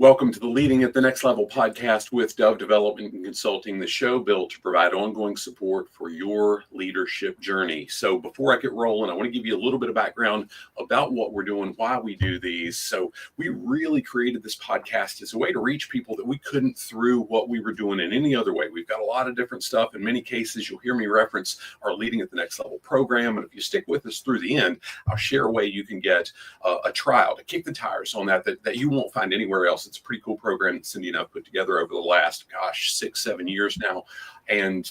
Welcome to the Leading at the Next Level podcast with Dove Development and Consulting, the show built to provide ongoing support for your leadership journey. So before I get rolling, I want to give you a little bit of background about what we're doing, why we do these. So we really created this podcast as a way to reach people that we couldn't through what we were doing in any other way. We've got a lot of different stuff. In many cases, you'll hear me reference our Leading at the Next Level program. And if you stick with us through the end, I'll share a way you can get a trial to kick the tires on that you won't find anywhere else. It's a pretty cool program that Cindy and I've put together over the last, 6-7 years now. And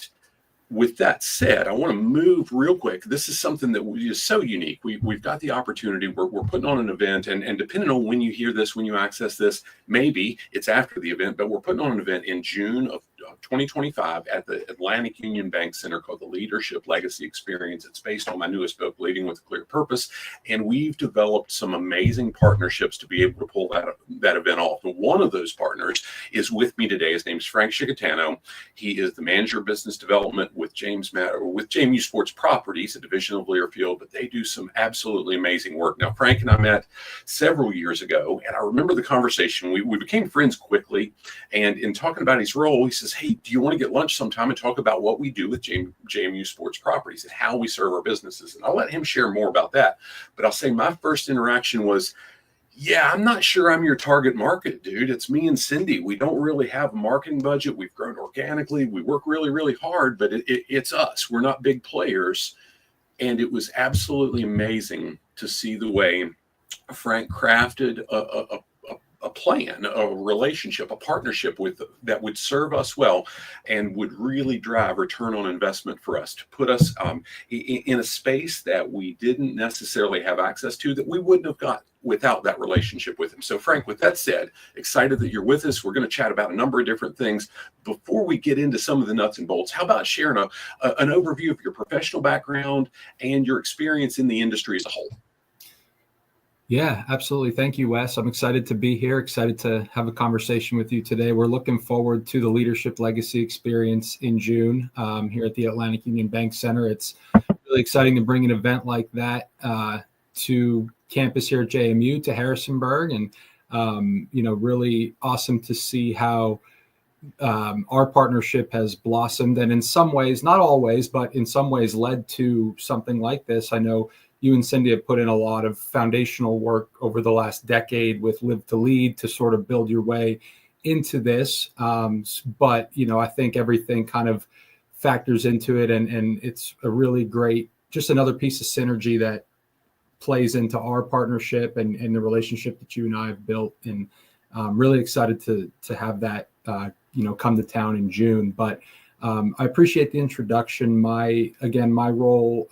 with that said, I want to move real quick. This is something that is so unique. We've got the opportunity. We're putting on an event, and depending on when you hear this, when you access this, maybe it's after the event, but we're putting on an event in June of 2025 at the Atlantic Union Bank Center called the Leadership Legacy Experience. It's based on my newest book, Leading with a Clear Purpose, and we've developed some amazing partnerships to be able to pull that event off. And one of those partners is with me today. His name is Frank Scicchitano. He is the manager of business development with JMU Sports Properties, a division of Learfield, but they do some absolutely amazing work. Now, Frank and I met several years ago, and I remember the conversation. We became friends quickly, and in talking about his role, he says, "Hey, do you want to get lunch sometime and talk about what we do with JMU Sports Properties and how we serve our businesses?" And I'll let him share more about that. But I'll say my first interaction was, "Yeah, I'm not sure I'm your target market, dude. It's me and Cindy. We don't really have a marketing budget. We've grown organically. We work really, really hard, but it's us. We're not big players." And it was absolutely amazing to see the way Frank crafted a plan, a relationship, a partnership that would serve us well and would really drive return on investment for us, to put us in a space that we didn't necessarily have access to, that we wouldn't have got without that relationship with him. So Frank, with that said, excited that you're with us. We're going to chat about a number of different things. Before we get into some of the nuts and bolts, how about sharing an overview of your professional background and your experience in the industry as a whole? Yeah, absolutely. Thank you, Wes. I'm excited to be here, excited to have a conversation with you today. We're looking forward to the Leadership Legacy Experience in June here at the Atlantic Union Bank Center. It's really exciting to bring an event like that to campus here at JMU, to Harrisonburg, and really awesome to see how our partnership has blossomed, and in some ways, not always, but in some ways led to something like this. I know you and Cindy have put in a lot of foundational work over the last decade with Live to Lead to sort of build your way into this. But, I think everything kind of factors into it, and it's a really great, just another piece of synergy that plays into our partnership and the relationship that you and I have built. And really excited to have that, come to town in June. But I appreciate the introduction. My role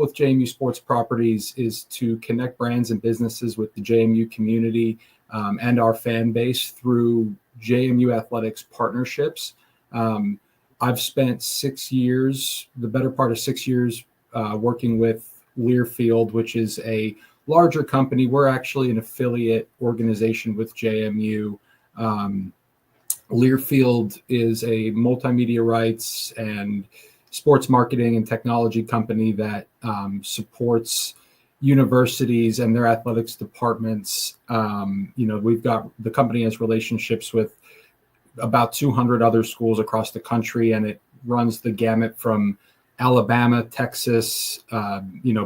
with JMU Sports Properties is to connect brands and businesses with the JMU community and our fan base through JMU athletics partnerships. I've spent 6 years, the better part of 6 years, working with Learfield, which is a larger company. We're actually an affiliate organization with JMU. Learfield is a multimedia rights and sports marketing and technology company that supports universities and their athletics departments. The company has relationships with about 200 other schools across the country, and it runs the gamut from Alabama, Texas,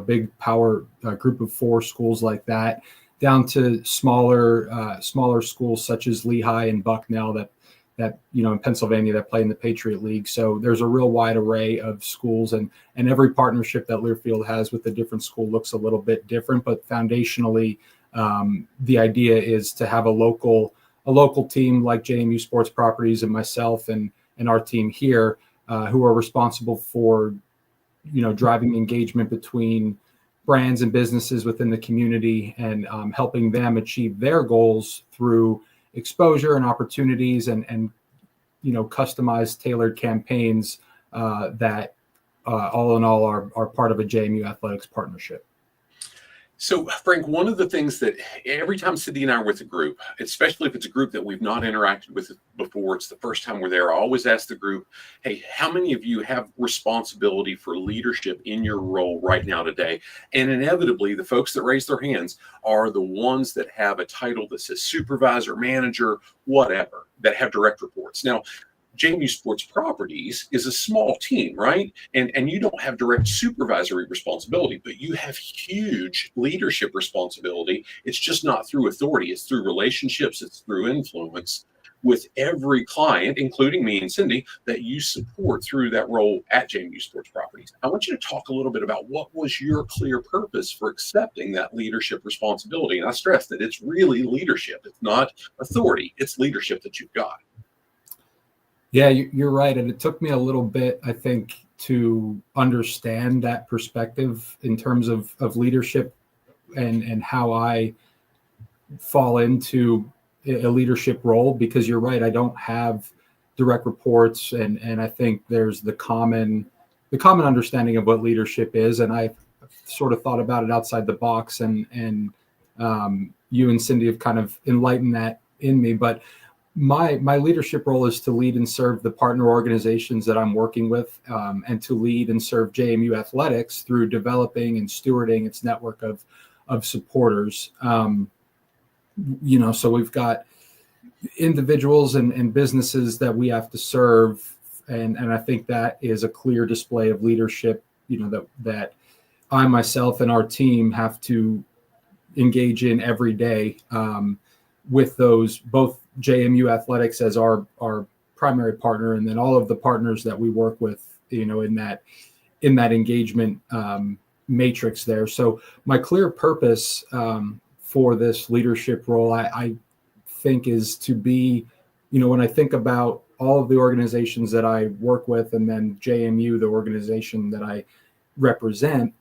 big power group of 4 schools like that, down to smaller schools such as Lehigh and Bucknell that in Pennsylvania that play in the Patriot League. So there's a real wide array of schools, and every partnership that Learfield has with a different school looks a little bit different. But foundationally, the idea is to have a local team like JMU Sports Properties and myself and our team here who are responsible for driving engagement between brands and businesses within the community and helping them achieve their goals through exposure and opportunities and customized, tailored campaigns that all in all are part of a JMU athletics partnership. So, Frank, one of the things that every time Cindy and I are with a group, especially if it's a group that we've not interacted with before, it's the first time we're there, I always ask the group, hey, how many of you have responsibility for leadership in your role right now today? And inevitably, the folks that raise their hands are the ones that have a title that says supervisor, manager, whatever, that have direct reports. Now, JMU Sports Properties is a small team, right? And you don't have direct supervisory responsibility, but you have huge leadership responsibility. It's just not through authority, it's through relationships, it's through influence with every client, including me and Cindy, that you support through that role at JMU Sports Properties. I want you to talk a little bit about what was your clear purpose for accepting that leadership responsibility. And I stress that it's really leadership. It's not authority, it's leadership that you've got. Yeah, you're right. And it took me a little bit, I think, to understand that perspective in terms of leadership and how I fall into a leadership role, because you're right, I don't have direct reports. And I think there's the common understanding of what leadership is. And I sort of thought about it outside the box, and you and Cindy have kind of enlightened that in me. But my leadership role is to lead and serve the partner organizations that I'm working with, and to lead and serve JMU athletics through developing and stewarding its network of supporters. So we've got individuals and businesses that we have to serve, and I think that is a clear display of leadership, that I myself and our team have to engage in every day, with those, both JMU athletics as our primary partner, and then all of the partners that we work with, in that engagement matrix there. So my clear purpose for this leadership role, I think, is to be, when I think about all of the organizations that I work with, and then JMU, the organization that I represent,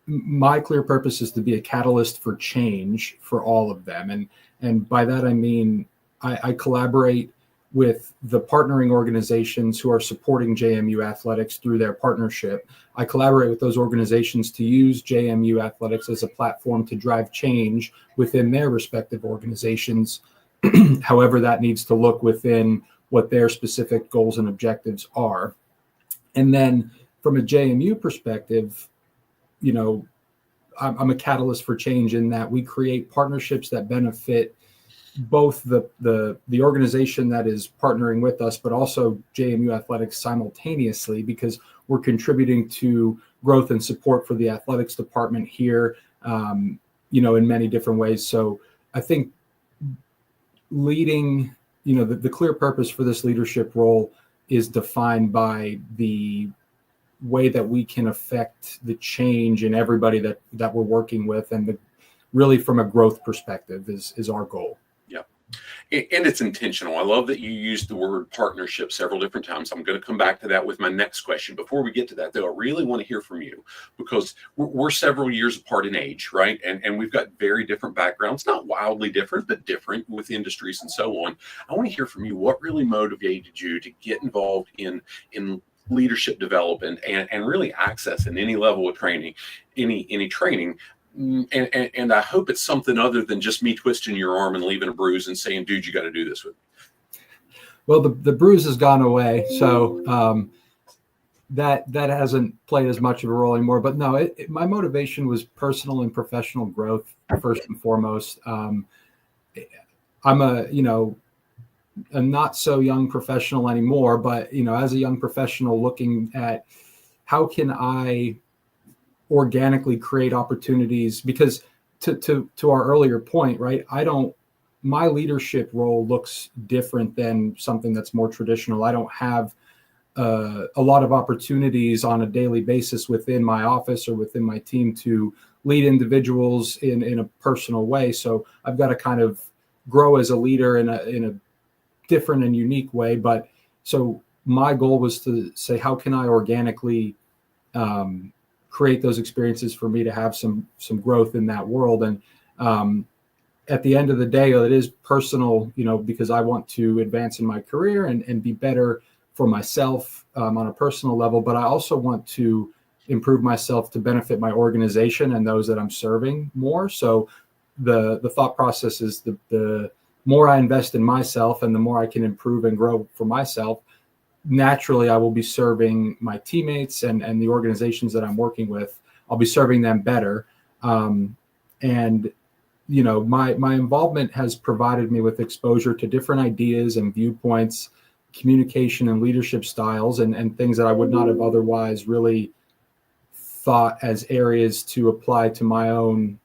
my clear purpose is to be a catalyst for change for all of them. And by that, I mean, I collaborate with the partnering organizations who are supporting JMU athletics through their partnership. I collaborate with those organizations to use JMU athletics as a platform to drive change within their respective organizations, however that needs to look within what their specific goals and objectives are. And then from a JMU perspective, I'm a catalyst for change in that we create partnerships that benefit both the organization that is partnering with us, but also JMU athletics simultaneously, because we're contributing to growth and support for the athletics department here, in many different ways. So I think leading, the clear purpose for this leadership role is defined by the way that we can affect the change in everybody that we're working with, and really from a growth perspective is our goal. Yeah. And it's intentional. I love that you used the word partnership several different times. I'm going to come back to that with my next question. Before we get to that, though, I really want to hear from you, because we're several years apart in age, right? And we've got very different backgrounds, not wildly different, but different with industries and so on. I want to hear from you. What really motivated you to get involved in leadership development and really access in any level of training, any training? And I hope it's something other than just me twisting your arm and leaving a bruise and saying, dude, you got to do this with me. Well, the bruise has gone away. So that hasn't played as much of a role anymore. But no, my motivation was personal and professional growth, first and foremost. I'm a not so young professional anymore, but, as a young professional, looking at how can I organically create opportunities, because to our earlier point, right, my leadership role looks different than something that's more traditional. I don't have a lot of opportunities on a daily basis within my office or within my team to lead individuals in a personal way. So I've got to kind of grow as a leader in a different and unique way. But so my goal was to say, how can I organically create those experiences for me to have some growth in that world? And at the end of the day, it is personal, because I want to advance in my career and be better for myself on a personal level. But I also want to improve myself to benefit my organization and those that I'm serving more. So the thought process is the more I invest in myself and the more I can improve and grow for myself, naturally I will be serving my teammates and the organizations that I'm working with. I'll be serving them better. And my involvement has provided me with exposure to different ideas and viewpoints, communication and leadership styles, and things that I would not have otherwise really thought as areas to apply to my own,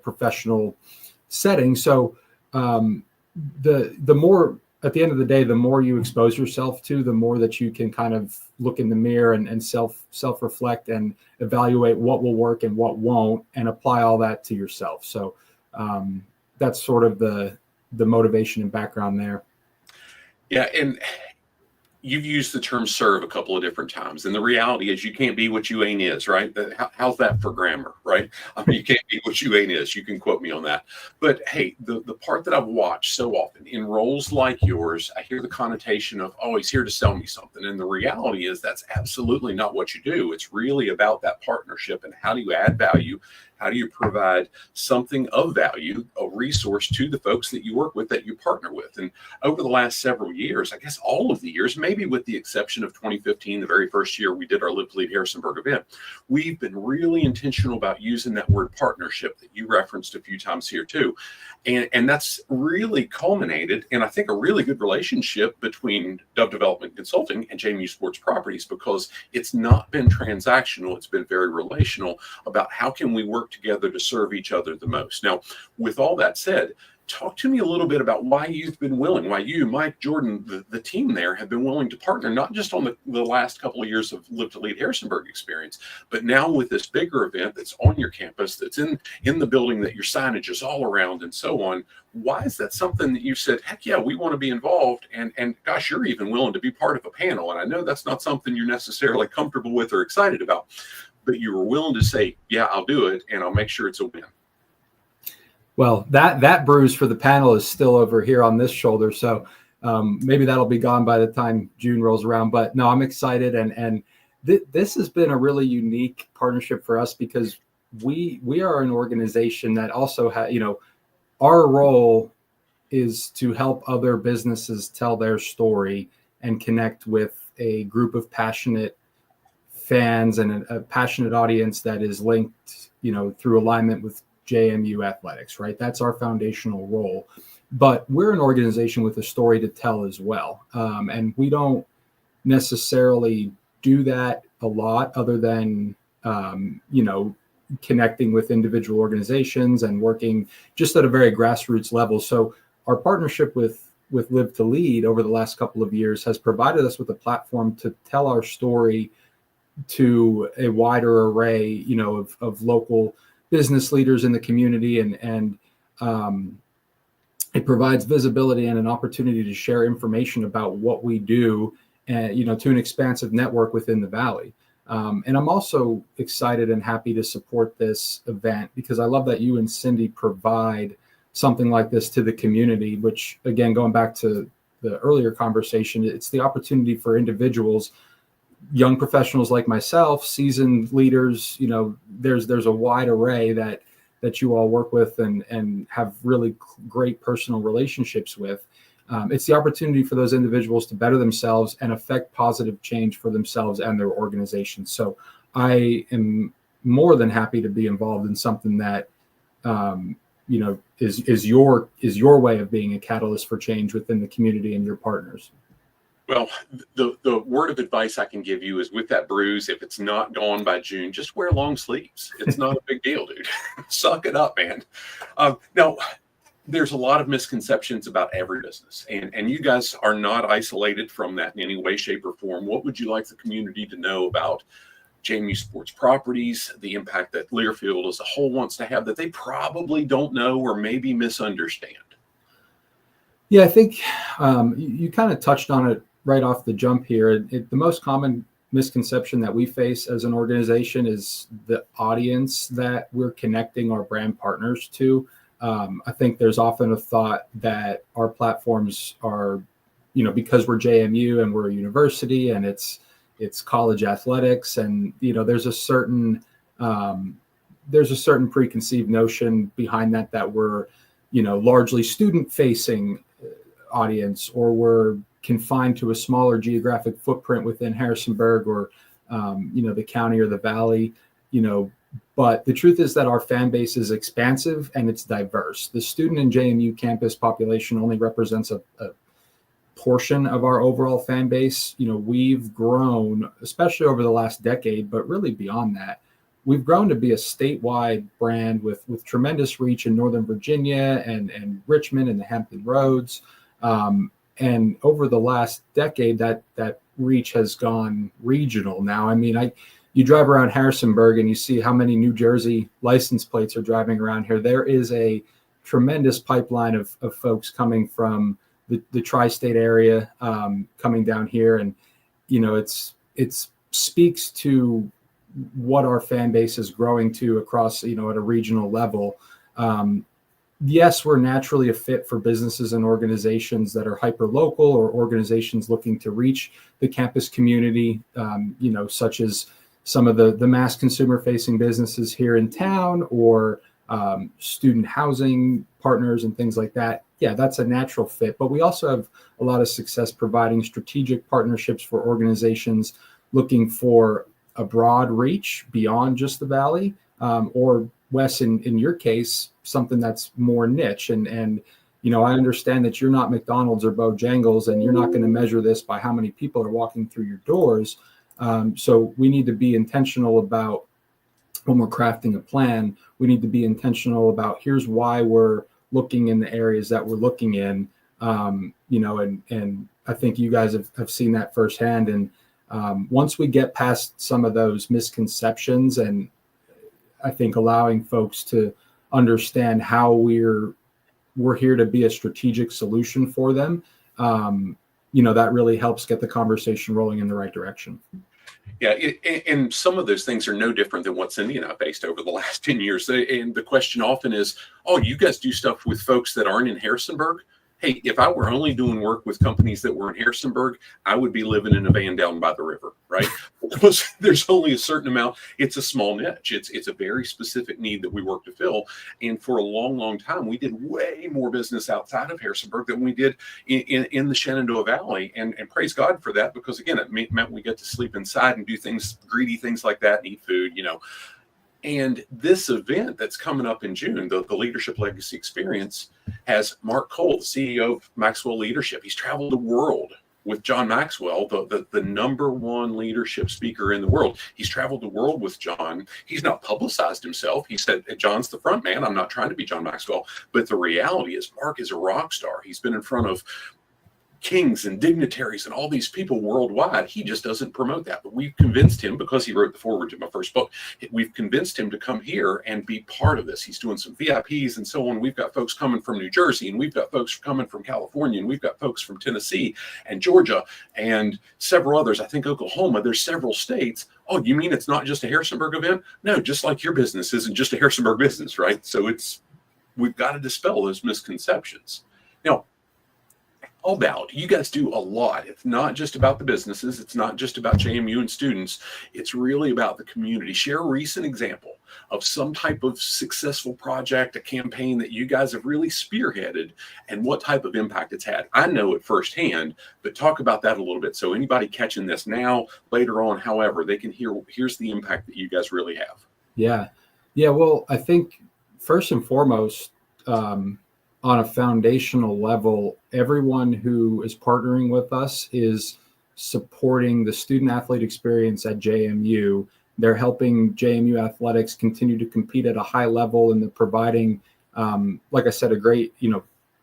professional setting. So the more, at the end of the day, the more you expose yourself to, the more that you can kind of look in the mirror and self-reflect and evaluate what will work and what won't, and apply all that to yourself. So that's sort of the motivation and background there. Yeah, and you've used the term serve a couple of different times, and the reality is you can't be what you ain't is, right? How's that for grammar, right? I mean, you can't be what you ain't is. You can quote me on that. But hey, the part that I've watched so often in roles like yours, I hear the connotation of, oh, he's here to sell me something. And the reality is that's absolutely not what you do. It's really about that partnership and how do you add value? How do you provide something of value, a resource to the folks that you work with, that you partner with? And over the last several years, I guess all of the years, maybe with the exception of 2015, the very first year we did our Live to Lead Harrisonburg event, we've been really intentional about using that word partnership that you referenced a few times here too. And that's really culminated in, I think, a really good relationship between Dove Development Consulting and JMU Sports Properties, because it's not been transactional. It's been very relational about how can we work together to serve each other the most. Now, with all that said, talk to me a little bit about why you've been willing, why you, Mike, Jordan, the team there have been willing to partner, not just on the last couple of years of Live to Lead Harrisonburg experience, but now with this bigger event that's on your campus, that's in the building, that your signage is all around and so on. Why is that something that you said, heck yeah, we want to be involved, and gosh, you're even willing to be part of a panel? And I know that's not something you're necessarily comfortable with or excited about, but you were willing to say, yeah, I'll do it, and I'll make sure it's a win. Well, that bruise for the panel is still over here on this shoulder. So maybe that'll be gone by the time June rolls around. But no, I'm excited. And this has been a really unique partnership for us, because we are an organization that also our role is to help other businesses tell their story and connect with a group of passionate fans and a passionate audience that is linked, through alignment with JMU athletics, right? That's our foundational role. But we're an organization with a story to tell as well. And we don't necessarily do that a lot, other than, connecting with individual organizations and working just at a very grassroots level. So our partnership with Live to Lead over the last couple of years has provided us with a platform to tell our story to a wider array, of local business leaders in the community, and it provides visibility and an opportunity to share information about what we do, and to an expansive network within the Valley. And I'm also excited and happy to support this event, because I love that you and Cindy provide something like this to the community, which, again, going back to the earlier conversation, it's the opportunity for individuals, young professionals like myself, seasoned leaders, there's a wide array that you all work with and have really great personal relationships with. It's the opportunity for those individuals to better themselves and affect positive change for themselves and their organizations. So I am more than happy to be involved in something that, is your way of being a catalyst for change within the community and your partners. Well, the word of advice I can give you is, with that bruise, if it's not gone by June, just wear long sleeves. It's not a big deal, dude. Suck it up, man. Now, there's a lot of misconceptions about every business, and you guys are not isolated from that in any way, shape, or form. What would you like the community to know about JMU Sports Properties, the impact that Learfield as a whole wants to have, that they probably don't know or maybe misunderstand? Yeah, I think you kind of touched on it right off the jump here. The most common misconception that we face as an organization is the audience that we're connecting our brand partners to. I think there's often a thought that our platforms are, because we're JMU and we're a university, and it's it's college athletics, and there's a certain preconceived notion behind that we're largely student facing audience, or we're confined to a smaller geographic footprint within Harrisonburg or the county or the valley. But the truth is that our fan base is expansive and it's diverse. The student and JMU campus population only represents a portion of our overall fan base. We've grown, especially over the last decade, but really beyond that, we've grown to be a statewide brand with tremendous reach in Northern Virginia and Richmond and the Hampton Roads. And over the last decade, that reach has gone regional now. I mean, you drive around Harrisonburg and you see how many New Jersey license plates are driving around here. There is a tremendous pipeline of folks coming from the tri-state area, coming down here. And, it speaks to what our fan base is growing to across, at a regional level. Yes, we're naturally a fit for businesses and organizations that are hyper local, or organizations looking to reach the campus community, such as some of the mass consumer facing businesses here in town, or student housing partners and things like that. Yeah, that's a natural fit. But we also have a lot of success providing strategic partnerships for organizations looking for a broad reach beyond just the Valley, or Wes, in your case, something that's more niche. And I understand that you're not McDonald's or Bojangles, and you're not going to measure this by how many people are walking through your doors. So we need to be intentional about, when we're crafting a plan, we need to be intentional about, here's why we're looking in the areas that we're looking in, and I think you guys have seen that firsthand. And once we get past some of those misconceptions, and I think allowing folks to understand how we're here to be a strategic solution for them, that really helps get the conversation rolling in the right direction. Yeah, and some of those things are no different than what Cindy and I faced over the last 10 years. And the question often is, oh, you guys do stuff with folks that aren't in Harrisonburg? Hey, if I were only doing work with companies that were in Harrisonburg, I would be living in a van down by the river, right? Because there's only a certain amount. It's a small niche. It's a very specific need that we work to fill. And for a long, long time, we did way more business outside of Harrisonburg than we did in the Shenandoah Valley. And praise God for that, because again, it meant we get to sleep inside and do things, greedy things like that, and eat food, And this event that's coming up in June, the Leadership Legacy Experience, has Mark Cole, the CEO of Maxwell Leadership. He's traveled the world with John Maxwell, the number one leadership speaker in the world. He's traveled the world with John. He's not publicized himself. He said, John's the front man. I'm not trying to be John Maxwell. But the reality is Mark is a rock star. He's been in front of kings and dignitaries and all these people worldwide. He just doesn't promote that. But we've convinced him, because he wrote the foreword to my first book, we've convinced him to come here and be part of this. He's doing some VIPs and so on. We've got folks coming from New Jersey, and we've got folks coming from California, and we've got folks from Tennessee and Georgia and several others. I think Oklahoma. There's several states. Oh, you mean it's not just a Harrisonburg event? No, just like your business isn't just a Harrisonburg business, right? So we've got to dispel those misconceptions. Now, about you guys do a lot. It's not just about the businesses. It's not just about JMU and students. It's really about the community. Share a recent example of some type of successful project, a campaign that you guys have really spearheaded, and what type of impact it's had. I know it firsthand, but talk about that a little bit. So anybody catching this now, later on, however, they can here's the impact that you guys really have. Yeah. Well, I think first and foremost, on a foundational level, everyone who is partnering with us is supporting the student athlete experience at JMU. They're helping JMU athletics continue to compete at a high level, and they're providing, like I said, a great,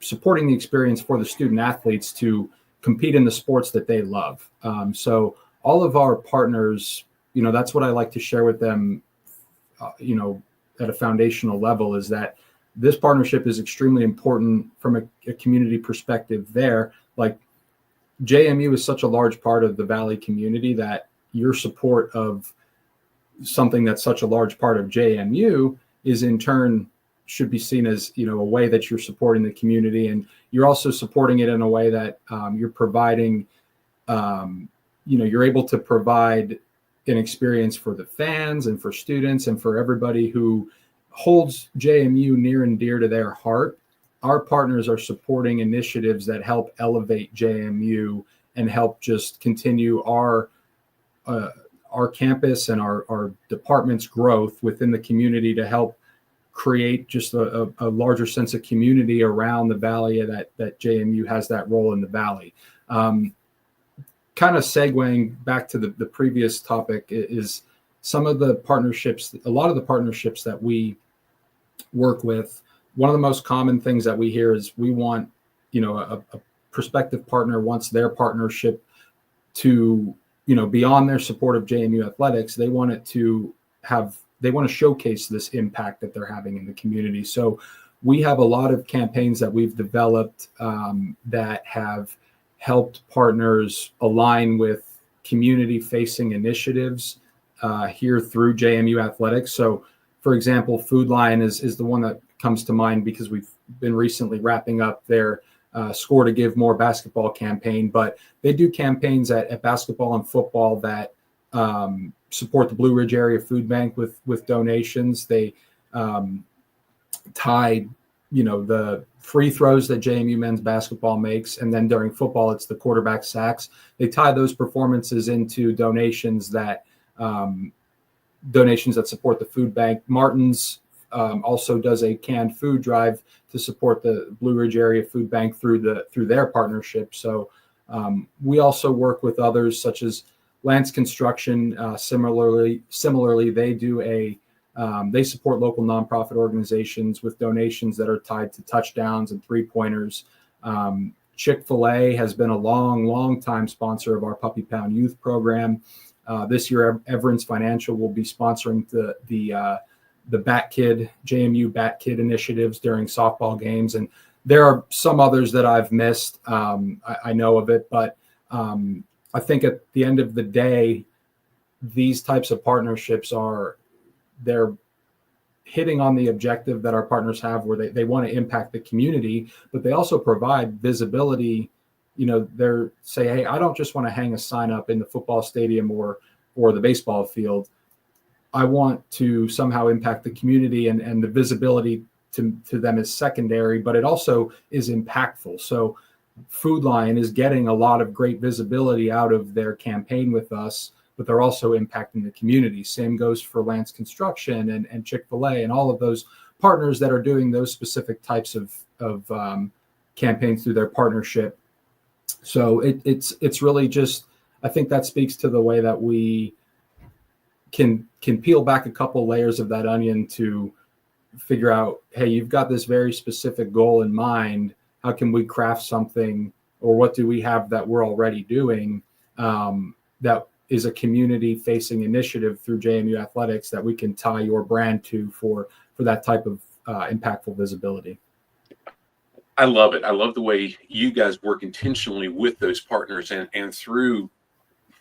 supporting the experience for the student athletes to compete in the sports that they love. So all of our partners, that's what I like to share with them, at a foundational level, is that this partnership is extremely important from a community perspective there. Like, JMU is such a large part of the Valley community that your support of something that's such a large part of JMU is in turn should be seen as, a way that you're supporting the community. And you're also supporting it in a way that you're providing, you're able to provide an experience for the fans and for students and for everybody who holds JMU near and dear to their heart. Our partners are supporting initiatives that help elevate JMU and help just continue our campus and our department's growth within the community to help create just a larger sense of community around the valley, that JMU has that role in the valley. Kind of segueing back to the previous topic is some of the partnerships, a lot of the partnerships that we work with. One of the most common things that we hear is we want, a prospective partner wants their partnership to, beyond their support of JMU athletics, they want to showcase this impact that they're having in the community. So we have a lot of campaigns that we've developed that have helped partners align with community-facing initiatives here through JMU athletics. So, for example, Food Lion is the one that comes to mind because we've been recently wrapping up their Score to Give More basketball campaign, but they do campaigns at basketball and football that support the Blue Ridge Area Food Bank with donations. They tie, the free throws that JMU men's basketball makes, and then during football, it's the quarterback sacks. They tie those performances into donations that support the food bank. Martin's also does a canned food drive to support the Blue Ridge Area Food Bank through their partnership. So we also work with others such as Lance Construction. Similarly, they do they support local nonprofit organizations with donations that are tied to touchdowns and 3-pointers. Chick-fil-A has been a long time sponsor of our Puppy Pound Youth Program. This year, Everence Financial will be sponsoring the Bat Kid, JMU Bat Kid initiatives during softball games. And there are some others that I've missed. I know of it, but I think at the end of the day, these types of partnerships they're hitting on the objective that our partners have, where they want to impact the community, but they also provide visibility. They're say, hey, I don't just want to hang a sign up in the football stadium or the baseball field. I want to somehow impact the community, and the visibility to them is secondary, but it also is impactful. So Food Lion is getting a lot of great visibility out of their campaign with us, but they're also impacting the community. Same goes for Lance Construction and Chick-fil-A and all of those partners that are doing those specific types of campaigns through their partnership. So it's really just, I think that speaks to the way that we can peel back a couple layers of that onion to figure out, hey, you've got this very specific goal in mind. How can we craft something, or what do we have that we're already doing that is a community-facing initiative through JMU Athletics that we can tie your brand to for that type of impactful visibility? I love it. I love the way you guys work intentionally with those partners, and through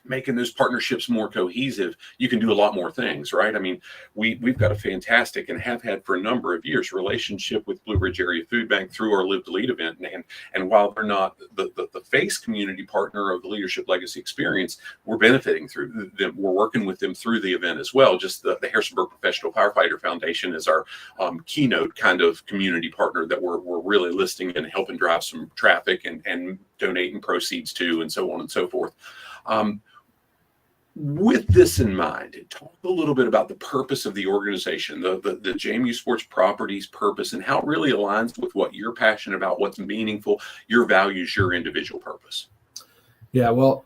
making those partnerships more cohesive, you can do a lot more things, right? I mean, we've got a fantastic, and have had for a number of years, relationship with Blue Ridge Area Food Bank through our Live to Lead event. And while they're not the face community partner of the Leadership Legacy Experience, we're benefiting through them. We're working with them through the event as well. Just the Harrisonburg Professional Firefighter Foundation is our keynote kind of community partner that we're really listing and helping drive some traffic and donating proceeds to, and so on and so forth. With this in mind, talk a little bit about the purpose of the organization, the JMU Sports Properties purpose, and how it really aligns with what you're passionate about, what's meaningful, your values, your individual purpose. Yeah, well,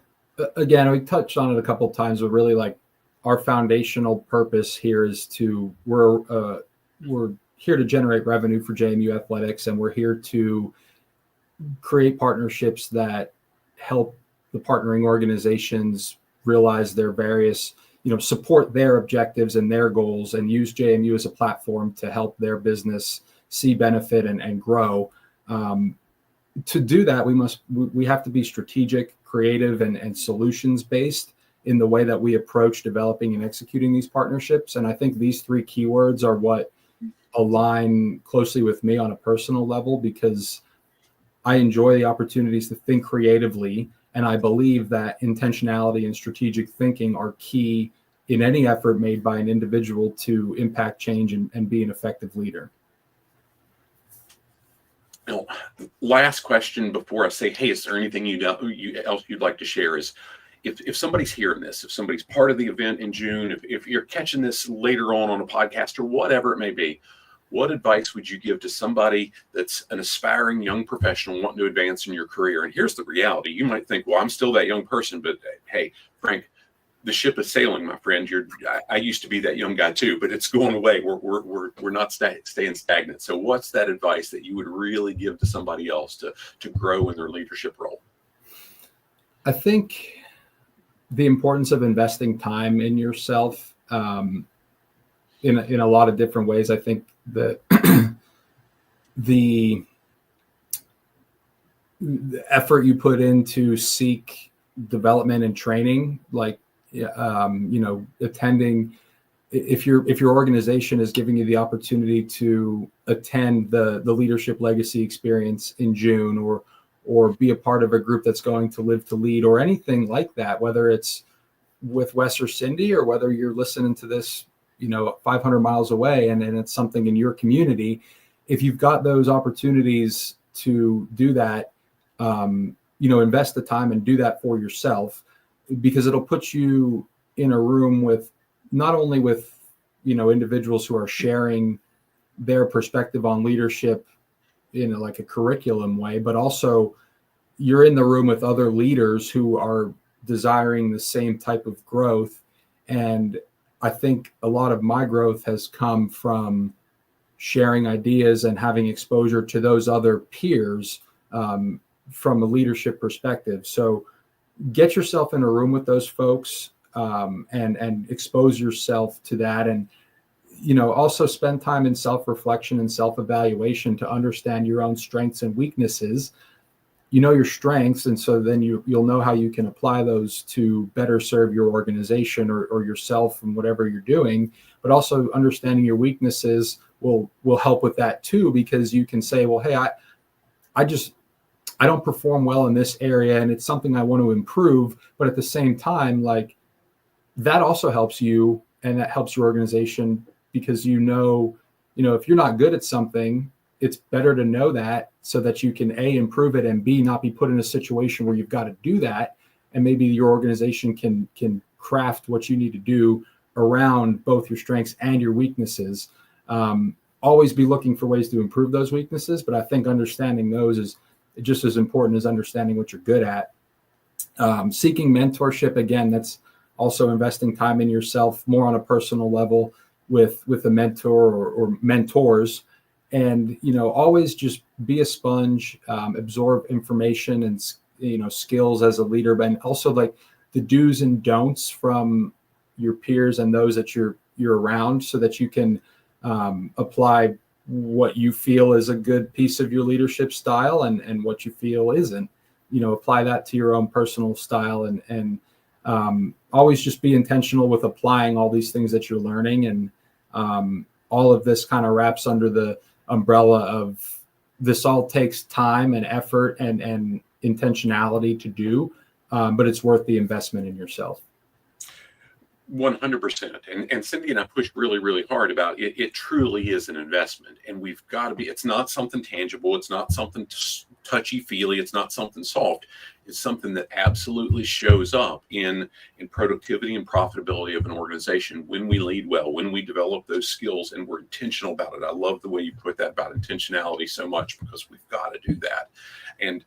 again, we touched on it a couple of times, but really, like, our foundational purpose here is we're here to generate revenue for JMU Athletics, and we're here to create partnerships that help the partnering organizations realize their various, support their objectives and their goals, and use JMU as a platform to help their business see benefit and grow. To do that, we have to be strategic, creative, and solutions based in the way that we approach developing and executing these partnerships. And I think these three keywords are what align closely with me on a personal level, because I enjoy the opportunities to think creatively And I believe that intentionality and strategic thinking are key in any effort made by an individual to impact change and be an effective leader. Now, last question before I say, hey, is there anything else you'd like to share? Is if somebody's hearing this, if somebody's part of the event in June, if you're catching this later on a podcast or whatever it may be, what advice would you give to somebody that's an aspiring young professional wanting to advance in your career? And here's the reality. You might think, well, I'm still that young person, but hey, Frank, the ship is sailing, my friend. I used to be that young guy too, but it's going away. We're not staying stagnant. So what's that advice that you would really give to somebody else to grow in their leadership role? I think the importance of investing time in yourself in a lot of different ways. I think that the effort you put in to seek development and training, like attending, if your organization is giving you the opportunity to attend the leadership legacy experience in June, or be a part of a group that's going to Live to Lead or anything like that, whether it's with Wes or Cindy, or whether you're listening to this 500 miles away and it's something in your community, if you've got those opportunities to do that, invest the time and do that for yourself, because it'll put you in a room with not only with individuals who are sharing their perspective on leadership in like a curriculum way, but also you're in the room with other leaders who are desiring the same type of growth. And I think a lot of my growth has come from sharing ideas and having exposure to those other peers from a leadership perspective. So get yourself in a room with those folks and expose yourself to that. And, also spend time in self-reflection and self-evaluation to understand your own strengths and weaknesses. Your strengths, and so then you'll know how you can apply those to better serve your organization or yourself and whatever you're doing. But also understanding your weaknesses will help with that too, because you can say, well, hey, I don't perform well in this area and it's something I want to improve. But at the same time, like, that also helps you and that helps your organization, because if you're not good at something, it's better to know that so that you can A, improve it, and B, not be put in a situation where you've got to do that. And maybe your organization can craft what you need to do around both your strengths and your weaknesses. Always be looking for ways to improve those weaknesses, but I think understanding those is just as important as understanding what you're good at. Seeking mentorship, again, that's also investing time in yourself more on a personal level with a mentor or mentors. And, always just be a sponge, absorb information and, skills as a leader, but also like the do's and don'ts from your peers and those that you're around, so that you can apply what you feel is a good piece of your leadership style and what you feel isn't. Apply that to your own personal style and always just be intentional with applying all these things that you're learning. And all of this kind of wraps under the umbrella of this all takes time and effort and intentionality to do, but it's worth the investment in yourself. 100%. And Cindy and I pushed really, really hard about it. It truly is an investment, and we've got to be, it's not something tangible. It's not something touchy feely. It's not something soft. It's something that absolutely shows up in productivity and profitability of an organization when we lead well, when we develop those skills and we're intentional about it. I love the way you put that about intentionality so much, because we've got to do that. And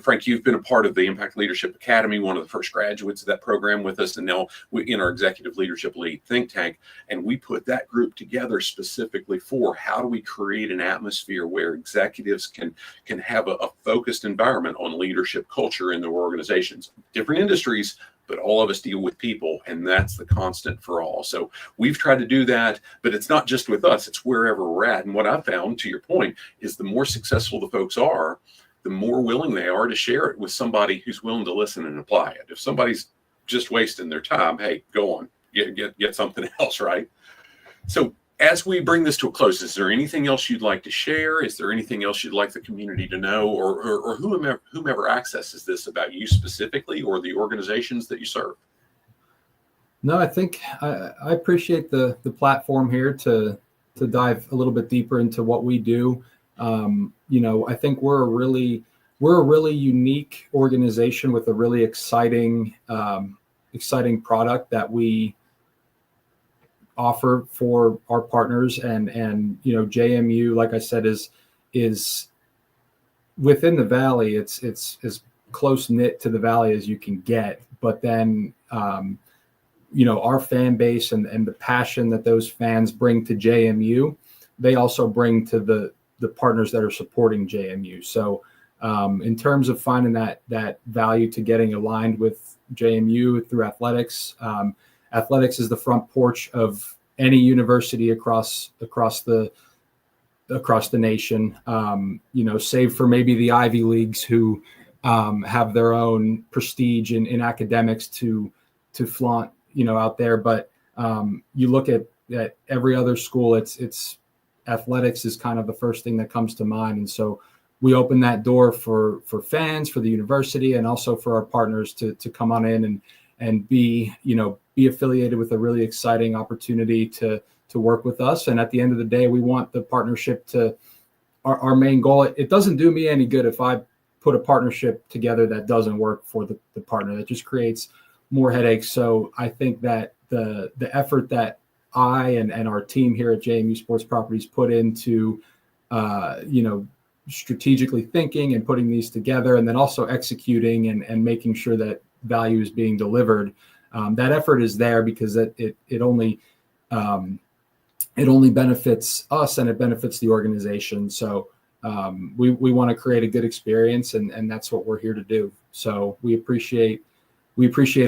Frank, you've been a part of the Impact Leadership Academy, one of the first graduates of that program with us, and now we're in our Executive Leadership Lead think tank. And we put that group together specifically for how do we create an atmosphere where executives can have a focused environment on leadership culture in their organizations. Different industries, but all of us deal with people, and that's the constant for all. So we've tried to do that, but it's not just with us, it's wherever we're at. And what I found, to your point, is the more successful the folks are, the more willing they are to share it with somebody who's willing to listen and apply it. If somebody's just wasting their time, hey, go on, get something else, right? So As we bring this to a close, is there anything else you'd like to share? Is there anything else you'd like the community to know, or whomever accesses this about you specifically or the organizations that you serve? No, I think I appreciate the platform here to dive a little bit deeper into what we do. I think we're a really unique organization with a really exciting product that we offer for our partners, and JMU, like I said, is within the Valley. It's as close knit to the Valley as you can get, but then our fan base and the passion that those fans bring to JMU, they also bring to the partners that are supporting JMU. So in terms of finding that value to getting aligned with JMU through athletics, athletics is the front porch of any university across the nation, save for maybe the Ivy Leagues, who have their own prestige in academics to flaunt, out there. But you look at every other school, it's athletics is kind of the first thing that comes to mind. And so we open that door for fans, for the university, and also for our partners to come on in and be affiliated with a really exciting opportunity to work with us. And at the end of the day, we want the partnership to our main goal. It doesn't do me any good if I put a partnership together that doesn't work for the partner. That just creates more headaches. So I think that the effort that I and our team here at JMU Sports Properties put into strategically thinking and putting these together, and then also executing and making sure that value is being delivered, that effort is there because it only benefits us, and it benefits the organization. So we want to create a good experience, and that's what we're here to do. So we appreciate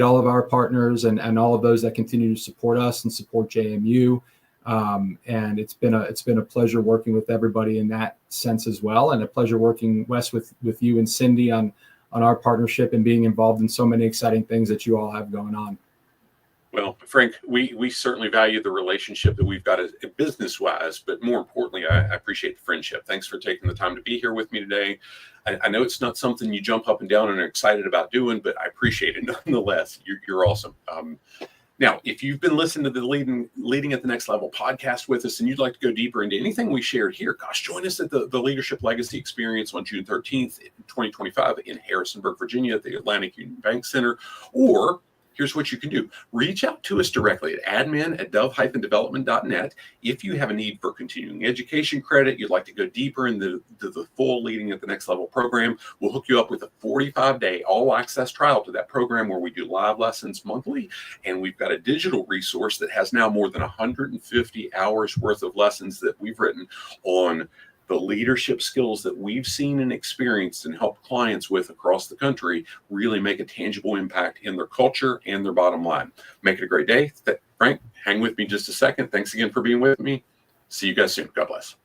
all of our partners and all of those that continue to support us and support JMU. And it's been a pleasure working with everybody in that sense as well, and a pleasure working, Wes, with you and Cindy on our partnership and being involved in so many exciting things that you all have going on. Well, Frank, we certainly value the relationship that we've got as business-wise, but more importantly, I appreciate the friendship. Thanks for taking the time to be here with me today. I know it's not something you jump up and down and are excited about doing, but I appreciate it nonetheless. You're awesome. Now, if you've been listening to the Leading at the Next Level podcast with us and you'd like to go deeper into anything we shared here, gosh, join us at the Leadership Legacy Experience on June 13th, 2025 in Harrisonburg, Virginia at the Atlantic Union Bank Center. Or here's what you can do. Reach out to us directly at admin@dove-development.net. If you have a need for continuing education credit, you'd like to go deeper into the full Leading at the Next Level program, we'll hook you up with a 45-day all-access trial to that program where we do live lessons monthly. And we've got a digital resource that has now more than 150 hours worth of lessons that we've written on the leadership skills that we've seen and experienced and helped clients with across the country really make a tangible impact in their culture and their bottom line. Make it a great day. Frank, hang with me just a second. Thanks again for being with me. See you guys soon. God bless.